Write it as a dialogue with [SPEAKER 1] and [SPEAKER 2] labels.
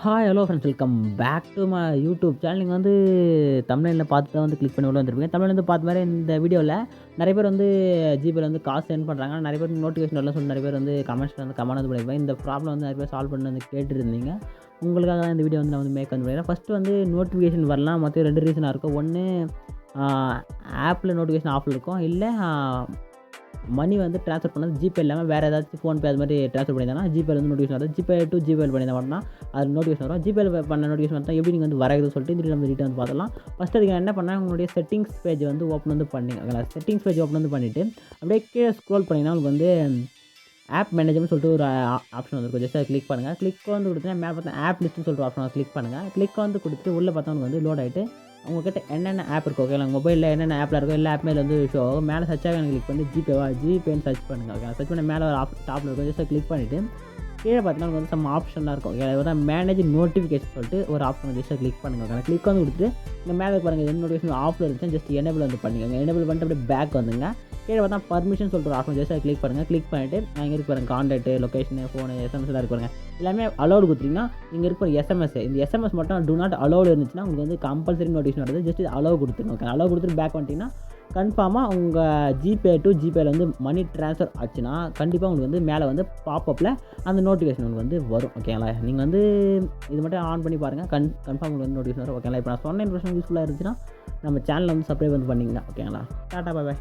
[SPEAKER 1] Hi hello friends welcome back to my YouTube channel. நீங்கள் வந்து தமிழ்ல பார்த்து தான் வந்து கிளிக் பண்ணி உள்ள வந்துருப்பீங்க. தமிழ்ல வந்து பார்த்த மாதிரி இந்த வீடியோவில் நிறைய பேர் வந்து ஜிபேல வந்து காசு சென்ட் பண்ணுறாங்க. நிறைய பேர் நோட்டிஃபிகேஷன் வரலன்னு சொல்லி நிறைய பேர் வந்து கமெண்ட்ஸில் வந்து கமெண்ட் வந்து பண்ணியிருப்பாங்க. இந்த ப்ராப்ளம் வந்து நிறைய பேர் சால்வ் பண்ணி வந்து கேட்டுருந்தீங்க. உங்களுக்காக தான் இந்த வீடியோ வந்து நான் வந்து மேக் வந்து பண்ணிடுறேன். ஃபஸ்ட்டு வந்து நோட்டிஃபிகேஷன் வரலாம். மொத்தம் 2 ரீசனாக இருக்கும். ஒன்று ஆப்பில் நோட்டிஃபிகேஷன் ஆஃபில் இருக்கும். இல்லை மணி வந்து ட்ரான்ஸ்ஃபர் பண்ணது ஜிபே இல்லாமல் வேறு ஏதாச்சும் ஃபோன்பே அது மாதிரி ட்ரான்ஸ்ஃபர் பண்ணியிருந்தாங்கன்னா ஜிபேல வந்து நோட்டிஃபிகேஷன் வரும். ஜிபே டு ஜிபேல பண்ணியிருந்தா மட்டும் தான் அது நோட்டிஃபிகேஷன் வரும். ஜிபேல பண்ண நோட்டிஃபிகேஷன் வந்தால் எப்படி நீங்கள் வந்து வராதுன்னு சொல்லிட்டு இந்த நம்ம ரீட்டன் வந்து பார்த்துலாம். ஃபஸ்ட்டு அதுக்கு என்ன பண்ணால் உங்களுடைய செட்டிங்ஸ் பேஜ் வந்து ஓப்பன் வந்து பண்ணிங்க. செட்டிங்ஸ் பேஜ் ஓப்பன் வந்து பண்ணிவிட்டு அப்படியே கீழே ஸ்க்ரோல் பண்ணிங்கன்னா உங்களுக்கு வந்து ஆப் மேனேஜர்னு சொல்லிட்டு ஒரு ஆப்ஷன் வந்துருக்கும். ஜஸ்ட் அதை கிளிக் பண்ணுங்கள். கிளிக் வந்து கொடுத்தீங்கன்னா மேலே பார்த்தா ஆப் லிஸ்ட்னு சொல்லிட்டு ஆப்ஷன் கிளிக் பண்ணுங்கள். கிளிக் வந்து கொடுத்துட்டு உள்ளே பார்த்தா உங்களுக்கு வந்து லோட் ஆகிட்டு உங்கள்கிட்ட என்னென்ன ஆப் இருக்கோ ஓகே, மொபைலில் என்னென்ன ஆப்பில் இருக்கோ எல்லா ஆப்புமே வந்து ஷோ ஆகும். மேலே சர்ச் ஆக கிளிக் பண்ணி ஜிபேன்னு சர்ச் பண்ணுங்கள். ஓகே, சர்ச் பண்ண மேலே ஒரு டாப்பில் இருக்கும். ஜஸ்ட் கிளிக் பண்ணிவிட்டு கீழே பார்த்தீங்கன்னா உங்களுக்கு வந்து சம் ஆப்ஷன்லாம் இருக்கும். ஓகே, மேனேஜ் நோட்டிஃபிகேஷன் சொல்லிட்டு ஒரு ஆப்ஷன் ஜஸ்ட் கிளிக் பண்ணுங்கள். ஓகே, கிளிக் வந்து கொடுத்துட்டு இங்கே மேலே பாருங்கள் எந்த நோட்டிஃபிகேஷன் ஆஃபில் இருந்துச்சு ஜஸ்ட் எனேபிள் வந்து பண்ணிக்கோங்க. எனேபிள் பண்ணிட்டு அப்படியே பேக் வந்துங்க. கீழே பார்த்தா பர்மிஷன் சொல்லிட்டு ஒரு ஆப்ஷன் ஜஸ்ட் கிளிக் பண்ணுங்கள். கிளிக் பண்ணிவிட்டு இங்கே இருக்கு பாருங்கள் கான்டாக்ட், லொக்கேஷனு, ஃபோனு, எஸ்எம்எஸ்லாம் இருக்கு பாருங்கள். எல்லாமே அலோடு கொடுத்தீங்கன்னா இங்கே இருக்க எஸ்எம்எஸ் இந்த எஸ்எம்எஸ் மட்டும் டூ நாட் அலோடு இருந்துச்சுன்னா உங்களுக்கு வந்து கம்பல்சரி நோட்டிஃபிகேஷன் வருது. ஜஸ்ட் அலோவ் கொடுத்துருங்க. ஓகே, அலோவ் கொடுத்துட்டு பேக் பண்ணிட்டீங்கன்னா கன்ஃபார்மாக உங்கள் ஜிபே டு ஜிபேயில் வந்து மணி ட்ரான்ஸ்ஃபர் ஆச்சுன்னா கண்டிப்பாக உங்களுக்கு வந்து மேலே வந்து பாப்பப்பில் அந்த நோட்டிஃபிகேஷன் உங்களுக்கு வந்து வரும். ஓகேங்களா, நீங்கள் வந்து இது மட்டும் ஆன் பண்ணி பாருங்கள். கன்ஃபார்ம் உங்களுக்கு வந்து நோட்டிஃபிகேஷன் வரும். ஓகேங்களா, இப்போ நான் சொன்ன இன்ஃபர்மேஷன் யூஸ்ஃபுல்லாக இருந்துச்சுன்னா நம்ம சேனலில் வந்து சப்ஸ்கிரைப் வந்து பண்ணிங்கன்னா ஓகேங்களா. டாட்டா பாய் பாய்.